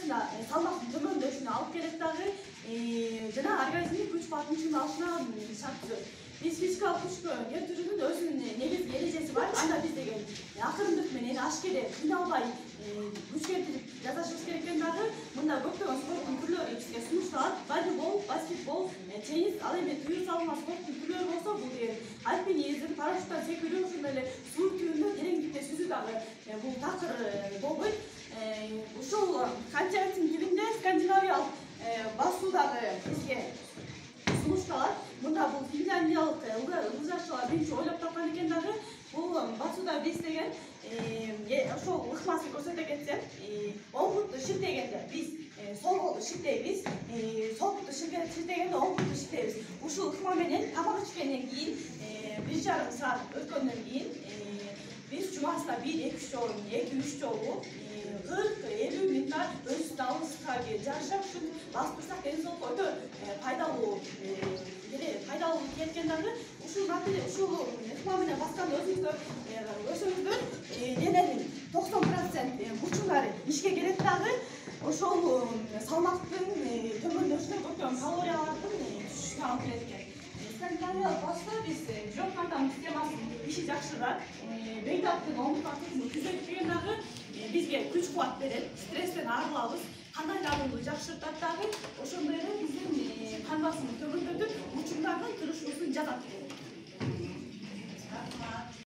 ушуна салмактын төмөндөшүнө алып келет дагы жана организмдин күч кубатын чыңдалышына шарт түзөт. Биз физикалык күчкө келтирүүнүн өзүнүн негизги эрежеси бар. Анда биз деген акырындык менен ашкере кыйналбай күч келтирип жасашыбыз керек экен дагы. Мында көптөгөн спорттун түрлөрү бизге сунушталат. Волейбол, баскетбол, теннис, ал эми тыюу салынган спорттун түрлөрү болсо, бул деген альпинизм, парашюттан секирүү, ошондой эле суу түбүндө тереңдикте сүзүү дагы бул такыр болбойт. Ушул континенттин түбүндө скандинавиялык басуу дагы бизге сунушталат. Мында бул финляндиялык лыжачылар биринчи ойлоп тапкан экен дагы. Бул басууда биз деген ошол ыкмасын көрсөтө кетсем, оң бутты шилтегенде биз сол колду шилтейбиз, сол бутты шилтегенде оң бутты шилтейбиз. Ушул ыкма менен тамак ичкенден кийин 1,5 саат өткөндөн кийин биз жумасына 2-3 жолу 40-50 минутта өзүбүздүн алыбызга жараша ушинтип басып турсак деңсоолукка өтө пайдалуу кеткен дагы. Ушул ыкма менен басканда өзүңүздөр дененин 90% бучуңдары ишке келет дагы. Ошол салмактын төмөндөшүнө көптөгөн калориялардын түшүшүнө алып келет экен. Скандинавиялык басуу биз жүрөк кантамын системасынын иши жакшыртат, бейтаптын омурткасын түзөтпөйөн дагы бизге күч кубат берет, стресстен арылабыз, кан айланууну жакшыртат дагы. Ошондой эле биздин кан басымын төмөндөтүп, бучуңдардын тырышуусун жазат.